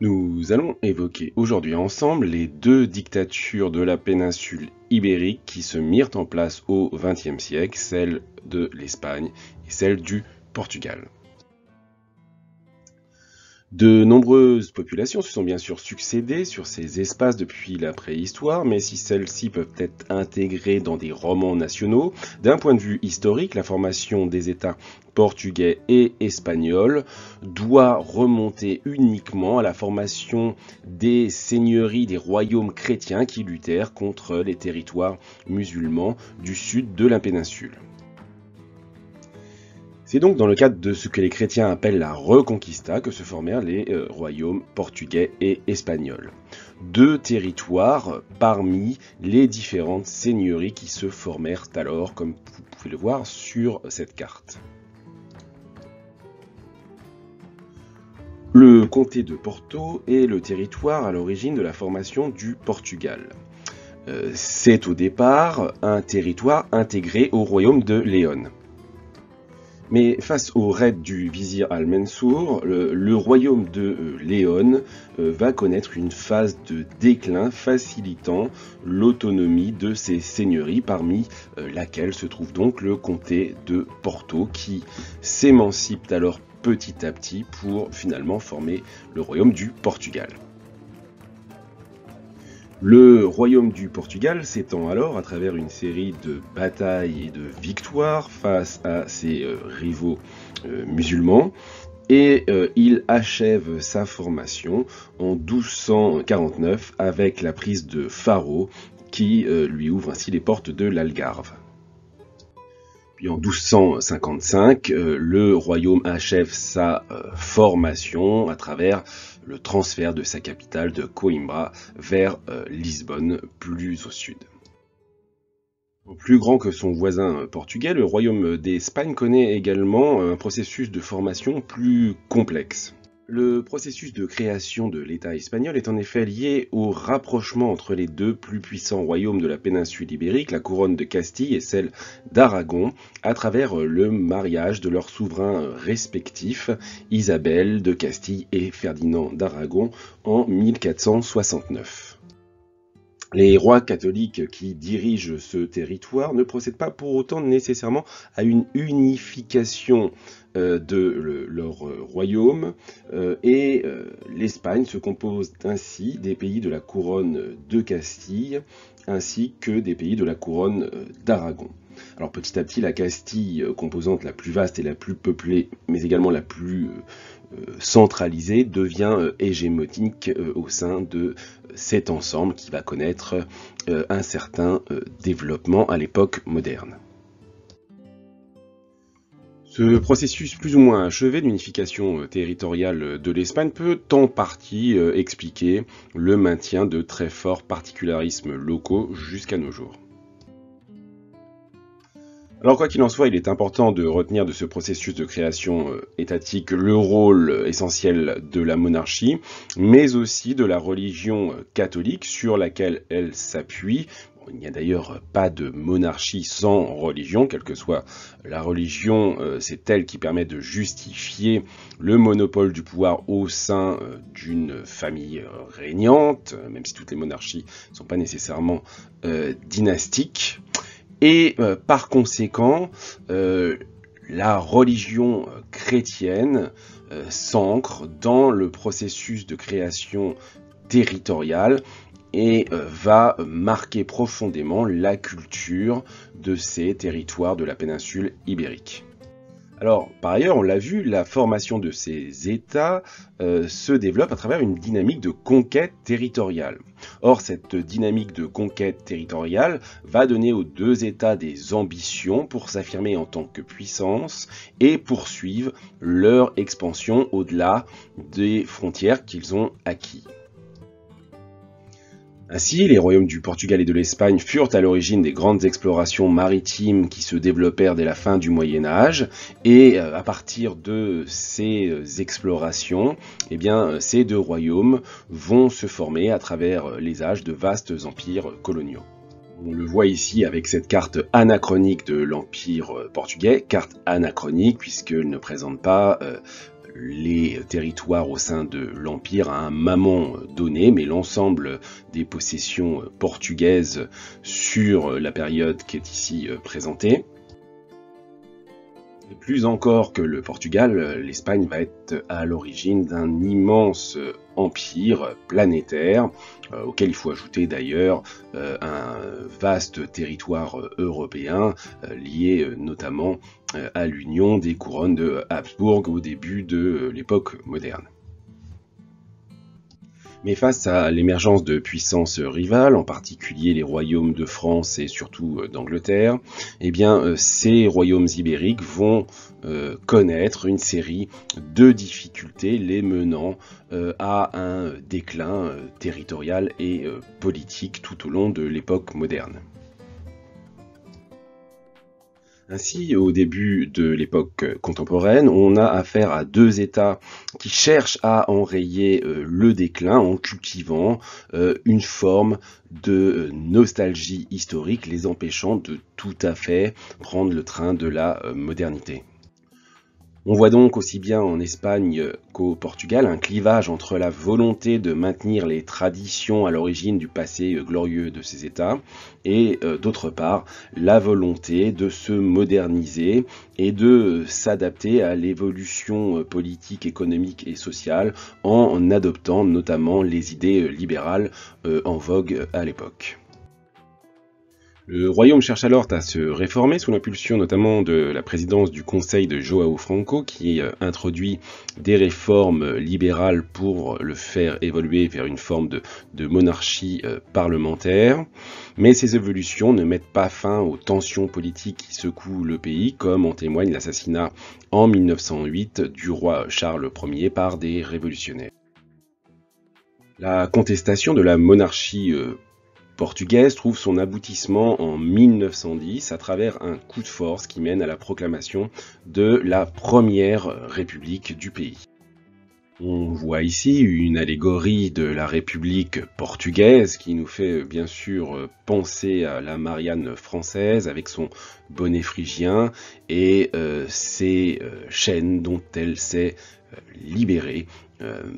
Nous allons évoquer aujourd'hui ensemble les deux dictatures de la péninsule ibérique qui se mirent en place au XXe siècle, celle de l'Espagne et celle du Portugal. De nombreuses populations se sont bien sûr succédées sur ces espaces depuis la préhistoire, mais si celles-ci peuvent être intégrées dans des romans nationaux, d'un point de vue historique, la formation des États portugais et espagnols doit remonter uniquement à la formation des seigneuries des royaumes chrétiens qui luttèrent contre les territoires musulmans du sud de la péninsule. C'est donc dans le cadre de ce que les chrétiens appellent la Reconquista que se formèrent les royaumes portugais et espagnols. Deux territoires parmi les différentes seigneuries qui se formèrent alors, comme vous pouvez le voir sur cette carte. Le comté de Porto est le territoire à l'origine de la formation du Portugal. C'est au départ un territoire intégré au royaume de Léon. Mais face au raid du vizir Al-Mansour, le royaume de Léon va connaître une phase de déclin facilitant l'autonomie de ses seigneuries, parmi laquelle se trouve donc le comté de Porto qui s'émancipe alors petit à petit pour finalement former le royaume du Portugal. Le royaume du Portugal s'étend alors à travers une série de batailles et de victoires face à ses rivaux musulmans et il achève sa formation en 1249 avec la prise de Faro qui lui ouvre ainsi les portes de l'Algarve. Puis en 1255, le royaume achève sa formation à travers le transfert de sa capitale de Coimbra vers Lisbonne, plus au sud. Plus grand que son voisin portugais, le royaume d'Espagne connaît également un processus de formation plus complexe. Le processus de création de l'État espagnol est en effet lié au rapprochement entre les deux plus puissants royaumes de la péninsule ibérique, la couronne de Castille et celle d'Aragon, à travers le mariage de leurs souverains respectifs, Isabelle de Castille et Ferdinand d'Aragon, en 1469. Les rois catholiques qui dirigent ce territoire ne procèdent pas pour autant nécessairement à une unification de leur royaume et l'Espagne se compose ainsi des pays de la couronne de Castille ainsi que des pays de la couronne d'Aragon. Alors petit à petit, la Castille, composante la plus vaste et la plus peuplée, mais également la plus centralisée, devient hégémonique au sein de cet ensemble qui va connaître un certain développement à l'époque moderne. Ce processus plus ou moins achevé d'unification territoriale de l'Espagne peut en partie expliquer le maintien de très forts particularismes locaux jusqu'à nos jours. Alors quoi qu'il en soit, il est important de retenir de ce processus de création étatique le rôle essentiel de la monarchie, mais aussi de la religion catholique sur laquelle elle s'appuie. Il n'y a d'ailleurs pas de monarchie sans religion, quelle que soit la religion, c'est elle qui permet de justifier le monopole du pouvoir au sein d'une famille régnante, même si toutes les monarchies ne sont pas nécessairement dynastiques. Et par conséquent, la religion chrétienne s'ancre dans le processus de création territoriale et va marquer profondément la culture de ces territoires de la péninsule ibérique. Alors, par ailleurs, on l'a vu, la formation de ces États se développe à travers une dynamique de conquête territoriale. Or, cette dynamique de conquête territoriale va donner aux deux États des ambitions pour s'affirmer en tant que puissance et poursuivre leur expansion au-delà des frontières qu'ils ont acquises. Ainsi, les royaumes du Portugal et de l'Espagne furent à l'origine des grandes explorations maritimes qui se développèrent dès la fin du Moyen Âge, et à partir de ces explorations, ces deux royaumes vont se former à travers les âges de vastes empires coloniaux. On le voit ici avec cette carte anachronique de l'Empire portugais, carte anachronique puisqu'elle ne présente pas les territoires au sein de l'Empire à un moment donné, mais l'ensemble des possessions portugaises sur la période qui est ici présentée. Et plus encore que le Portugal, l'Espagne va être à l'origine d'un immense empire planétaire, auquel il faut ajouter d'ailleurs un vaste territoire européen lié notamment à l'union des couronnes de Habsbourg au début de l'époque moderne. Mais face à l'émergence de puissances rivales, en particulier les royaumes de France et surtout d'Angleterre, eh bien, ces royaumes ibériques vont connaître une série de difficultés les menant à un déclin territorial et politique tout au long de l'époque moderne. Ainsi, au début de l'époque contemporaine, on a affaire à deux États qui cherchent à enrayer le déclin en cultivant une forme de nostalgie historique, les empêchant de tout à fait prendre le train de la modernité. On voit donc aussi bien en Espagne qu'au Portugal un clivage entre la volonté de maintenir les traditions à l'origine du passé glorieux de ces États et d'autre part la volonté de se moderniser et de s'adapter à l'évolution politique, économique et sociale en adoptant notamment les idées libérales en vogue à l'époque. Le royaume cherche alors à se réformer sous l'impulsion notamment de la présidence du Conseil de João Franco qui introduit des réformes libérales pour le faire évoluer vers une forme de monarchie parlementaire. Mais ces évolutions ne mettent pas fin aux tensions politiques qui secouent le pays, comme en témoigne l'assassinat en 1908 du roi Charles Ier par des révolutionnaires. La contestation de la monarchie portugaise trouve son aboutissement en 1910 à travers un coup de force qui mène à la proclamation de la première république du pays. On voit ici une allégorie de la République portugaise qui nous fait bien sûr penser à la Marianne française avec son bonnet phrygien et ses chaînes dont elle s'est libérée,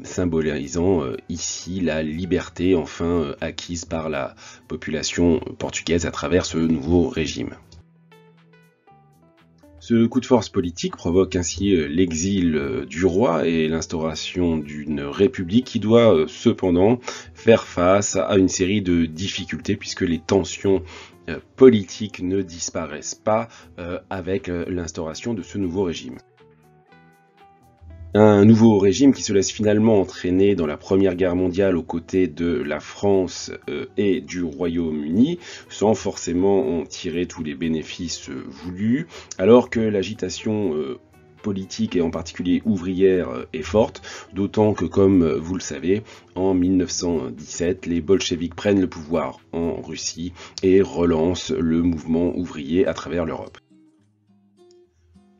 symbolisant ici la liberté enfin acquise par la population portugaise à travers ce nouveau régime. Ce coup de force politique provoque ainsi l'exil du roi et l'instauration d'une république qui doit cependant faire face à une série de difficultés puisque les tensions politiques ne disparaissent pas avec l'instauration de ce nouveau régime. Un nouveau régime qui se laisse finalement entraîner dans la Première Guerre mondiale aux côtés de la France et du Royaume-Uni, sans forcément en tirer tous les bénéfices voulus, alors que l'agitation politique et en particulier ouvrière est forte, d'autant que, comme vous le savez, en 1917, les bolcheviks prennent le pouvoir en Russie et relancent le mouvement ouvrier à travers l'Europe.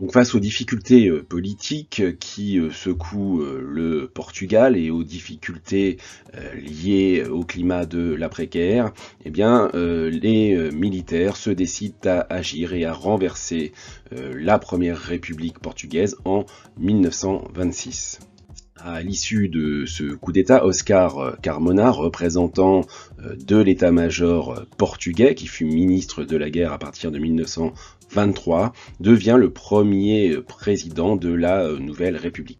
Donc face aux difficultés politiques qui secouent le Portugal et aux difficultés liées au climat de l'après-guerre, eh bien les militaires se décident à agir et à renverser la première République portugaise en 1926. À l'issue de ce coup d'État, Oscar Carmona, représentant de l'état-major portugais, qui fut ministre de la guerre à partir de 1923, devient le premier président de la nouvelle République.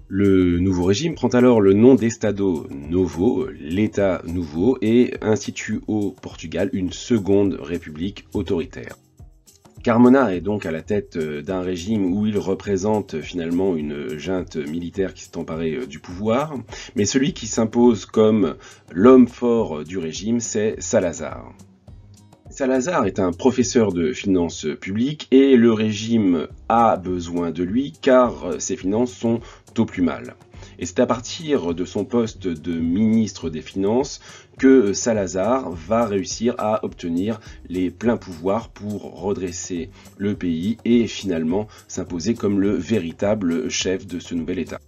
Le nouveau régime prend alors le nom d'Estado Novo, l'État nouveau, et institue au Portugal une seconde république autoritaire. Carmona est donc à la tête d'un régime où il représente finalement une junte militaire qui s'est emparée du pouvoir, mais celui qui s'impose comme l'homme fort du régime, c'est Salazar. Salazar est un professeur de finances publiques et le régime a besoin de lui car ses finances sont au plus mal. Et c'est à partir de son poste de ministre des Finances que Salazar va réussir à obtenir les pleins pouvoirs pour redresser le pays et finalement s'imposer comme le véritable chef de ce nouvel État.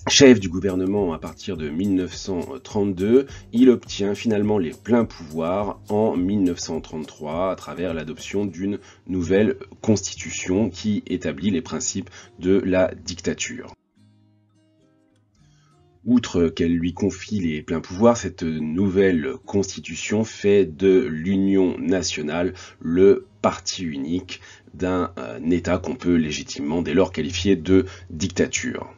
Chef du gouvernement à partir de 1932, il obtient finalement les pleins pouvoirs en 1933 à travers l'adoption d'une nouvelle constitution qui établit les principes de la dictature. Outre qu'elle lui confie les pleins pouvoirs, cette nouvelle constitution fait de l'Union nationale le parti unique d'un État qu'on peut légitimement dès lors qualifier de dictature.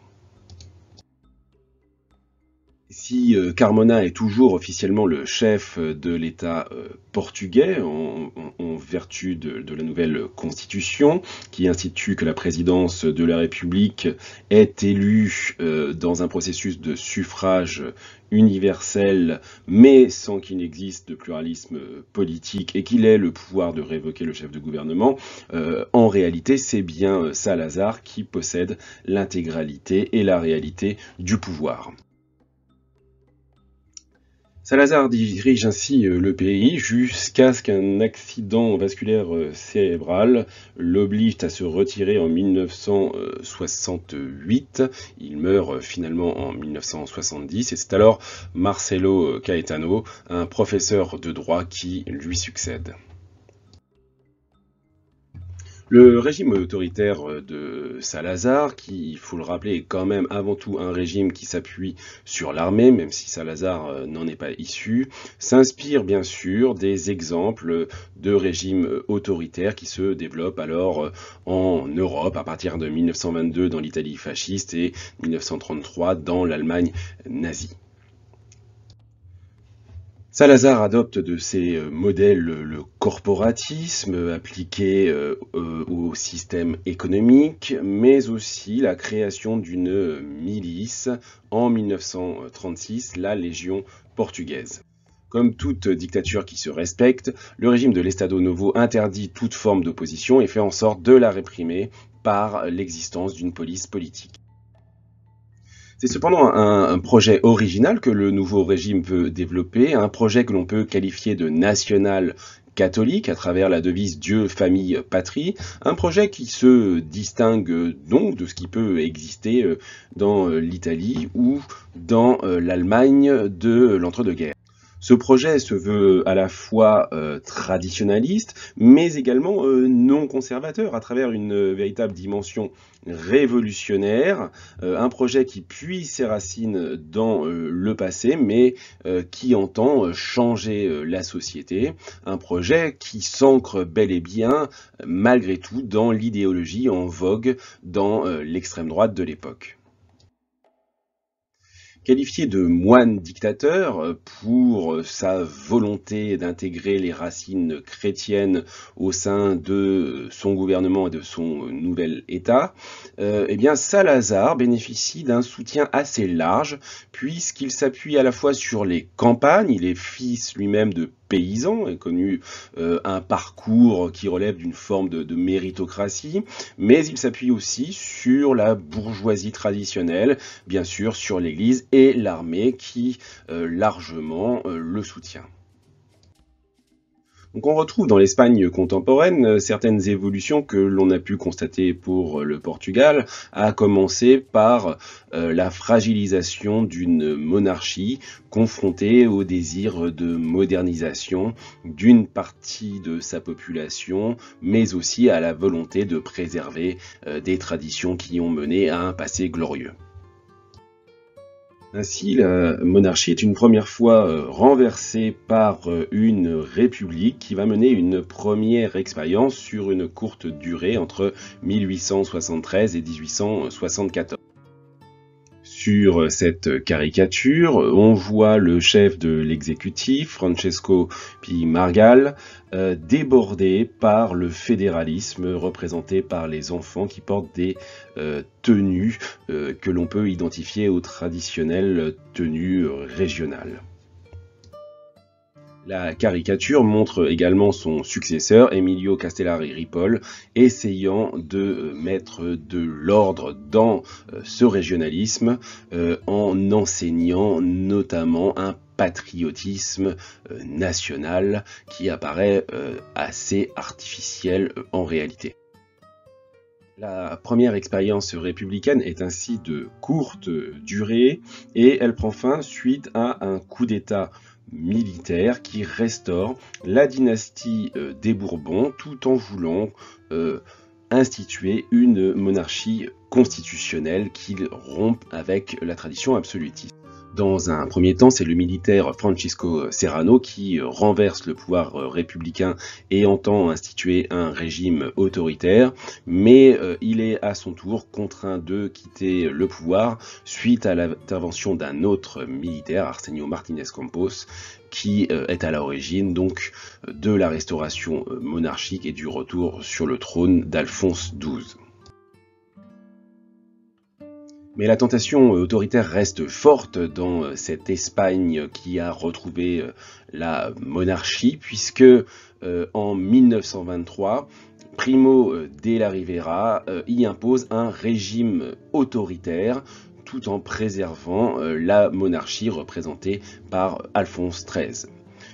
Si Carmona est toujours officiellement le chef de l'État portugais, en vertu de la nouvelle constitution, qui institue que la présidence de la République est élue dans un processus de suffrage universel, mais sans qu'il n'existe de pluralisme politique et qu'il ait le pouvoir de révoquer le chef de gouvernement, en réalité c'est bien Salazar qui possède l'intégralité et la réalité du pouvoir. Salazar dirige ainsi le pays jusqu'à ce qu'un accident vasculaire cérébral l'oblige à se retirer en 1968. Il meurt finalement en 1970 et c'est alors Marcelo Caetano, un professeur de droit, qui lui succède. Le régime autoritaire de Salazar, qui, il faut le rappeler, est quand même avant tout un régime qui s'appuie sur l'armée, même si Salazar n'en est pas issu, s'inspire bien sûr des exemples de régimes autoritaires qui se développent alors en Europe à partir de 1922 dans l'Italie fasciste et 1933 dans l'Allemagne nazie. Salazar adopte de ces modèles le corporatisme appliqué au système économique, mais aussi la création d'une milice en 1936, la Légion portugaise. Comme toute dictature qui se respecte, le régime de l'Estado Novo interdit toute forme d'opposition et fait en sorte de la réprimer par l'existence d'une police politique. C'est cependant un projet original que le nouveau régime veut développer, un projet que l'on peut qualifier de national catholique à travers la devise Dieu, famille, patrie, un projet qui se distingue donc de ce qui peut exister dans l'Italie ou dans l'Allemagne de l'entre-deux-guerres. Ce projet se veut à la fois traditionnaliste, mais également non conservateur, à travers une véritable dimension révolutionnaire, un projet qui puise ses racines dans le passé, mais qui entend changer la société, un projet qui s'ancre bel et bien, malgré tout, dans l'idéologie en vogue dans l'extrême droite de l'époque. Qualifié de moine dictateur pour sa volonté d'intégrer les racines chrétiennes au sein de son gouvernement et de son nouvel État, eh bien Salazar bénéficie d'un soutien assez large puisqu'il s'appuie à la fois sur les campagnes, il est fils lui-même de paysan et connu un parcours qui relève d'une forme de méritocratie, mais il s'appuie aussi sur la bourgeoisie traditionnelle, bien sûr sur l'Église et l'armée qui largement le soutient. Donc on retrouve dans l'Espagne contemporaine certaines évolutions que l'on a pu constater pour le Portugal, à commencer par la fragilisation d'une monarchie confrontée au désir de modernisation d'une partie de sa population, mais aussi à la volonté de préserver des traditions qui ont mené à un passé glorieux. Ainsi, la monarchie est une première fois renversée par une république qui va mener une première expérience sur une courte durée entre 1873 et 1874. Sur cette caricature, on voit le chef de l'exécutif, Francesco Pi Margall, débordé par le fédéralisme représenté par les enfants qui portent des tenues que l'on peut identifier aux traditionnelles tenues régionales. La caricature montre également son successeur, Emilio Castellari Ripoll, essayant de mettre de l'ordre dans ce régionalisme en enseignant notamment un patriotisme national qui apparaît assez artificiel en réalité. La première expérience républicaine est ainsi de courte durée et elle prend fin suite à un coup d'État militaire qui restaure la dynastie des Bourbons tout en voulant instituer une monarchie constitutionnelle qui rompe avec la tradition absolutiste. Dans un premier temps, c'est le militaire Francisco Serrano qui renverse le pouvoir républicain et entend instituer un régime autoritaire, mais il est à son tour contraint de quitter le pouvoir suite à l'intervention d'un autre militaire, Arsenio Martínez Campos, qui est à l'origine donc de la restauration monarchique et du retour sur le trône d'Alphonse XII. Mais la tentation autoritaire reste forte dans cette Espagne qui a retrouvé la monarchie, puisque en 1923, Primo de la Rivera y impose un régime autoritaire tout en préservant la monarchie représentée par Alphonse XIII.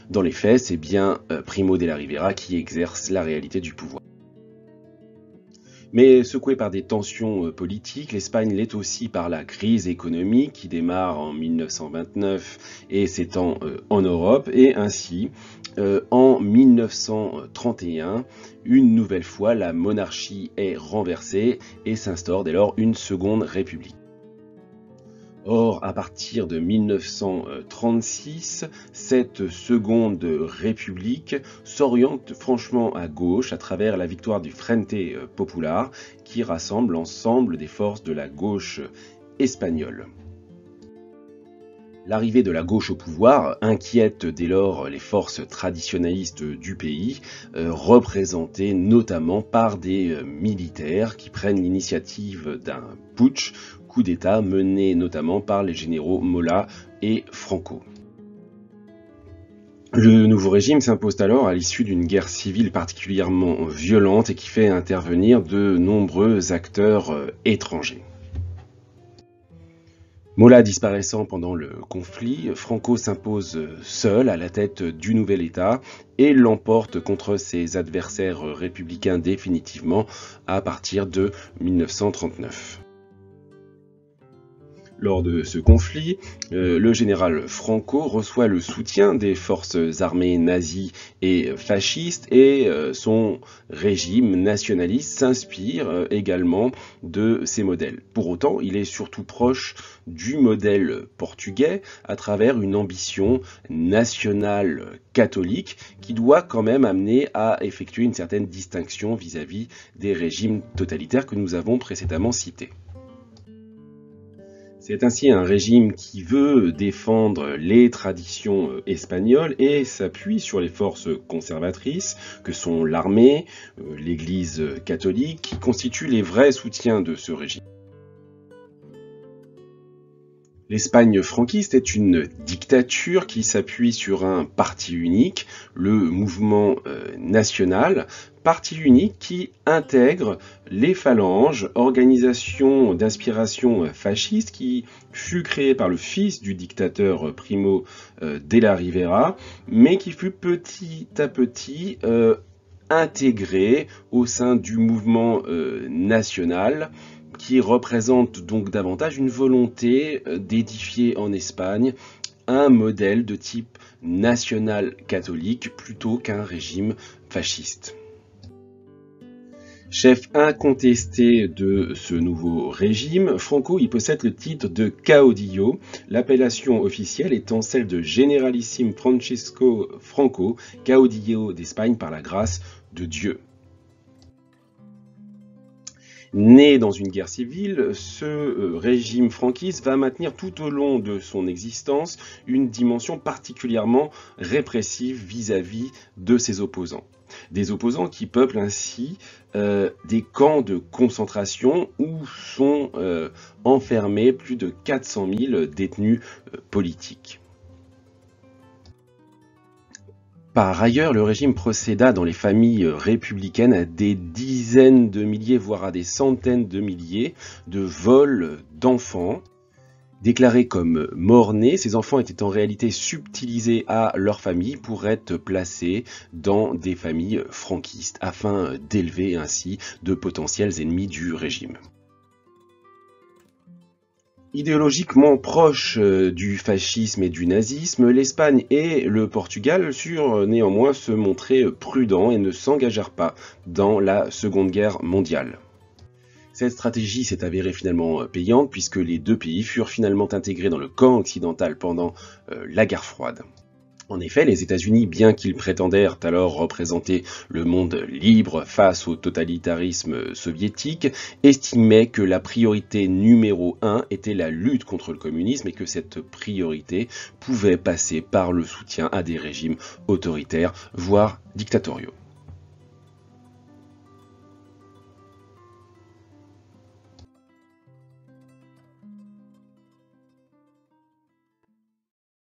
Dans les faits, c'est bien Primo de la Rivera qui exerce la réalité du pouvoir. Mais secouée par des tensions politiques, l'Espagne l'est aussi par la crise économique qui démarre en 1929 et s'étend en Europe. Et ainsi, en 1931, une nouvelle fois, la monarchie est renversée et s'instaure dès lors une seconde république. Or, à partir de 1936, cette seconde république s'oriente franchement à gauche à travers la victoire du Frente Popular qui rassemble l'ensemble des forces de la gauche espagnole. L'arrivée de la gauche au pouvoir inquiète dès lors les forces traditionnalistes du pays, représentées notamment par des militaires qui prennent l'initiative d'un putsch, coup d'État mené notamment par les généraux Mola et Franco. Le nouveau régime s'impose alors à l'issue d'une guerre civile particulièrement violente et qui fait intervenir de nombreux acteurs étrangers. Mola disparaissant pendant le conflit, Franco s'impose seul à la tête du nouvel État et l'emporte contre ses adversaires républicains définitivement à partir de 1939. Lors de ce conflit, le général Franco reçoit le soutien des forces armées nazies et fascistes et son régime nationaliste s'inspire également de ces modèles. Pour autant, il est surtout proche du modèle portugais à travers une ambition nationale catholique qui doit quand même amener à effectuer une certaine distinction vis-à-vis des régimes totalitaires que nous avons précédemment cités. C'est ainsi un régime qui veut défendre les traditions espagnoles et s'appuie sur les forces conservatrices que sont l'armée, l'Église catholique, qui constituent les vrais soutiens de ce régime. L'Espagne franquiste est une dictature qui s'appuie sur un parti unique, le mouvement national, parti unique qui intègre les phalanges, organisation d'inspiration fasciste qui fut créée par le fils du dictateur Primo de la Rivera, mais qui fut petit à petit intégré au sein du mouvement national, qui représente donc davantage une volonté d'édifier en Espagne un modèle de type national catholique plutôt qu'un régime fasciste. Chef incontesté de ce nouveau régime, Franco y possède le titre de caudillo, l'appellation officielle étant celle de Generalissime Francisco Franco, caudillo d'Espagne par la grâce de Dieu. Né dans une guerre civile, ce régime franquiste va maintenir tout au long de son existence une dimension particulièrement répressive vis-à-vis de ses opposants. Des opposants qui peuplent ainsi des camps de concentration où sont enfermés plus de 400 000 détenus politiques. Par ailleurs, le régime procéda dans les familles républicaines à des dizaines de milliers, voire à des centaines de milliers de vols d'enfants, Déclarés comme morts-nés, ces enfants étaient en réalité subtilisés à leur famille pour être placés dans des familles franquistes, afin d'élever ainsi de potentiels ennemis du régime. Idéologiquement proches du fascisme et du nazisme, l'Espagne et le Portugal surent néanmoins se montrer prudents et ne s'engagèrent pas dans la Seconde Guerre mondiale. Cette stratégie s'est avérée finalement payante puisque les deux pays furent finalement intégrés dans le camp occidental pendant la guerre froide. En effet, les États-Unis, bien qu'ils prétendèrent alors représenter le monde libre face au totalitarisme soviétique, estimaient que la priorité numéro 1 était la lutte contre le communisme et que cette priorité pouvait passer par le soutien à des régimes autoritaires, voire dictatoriaux.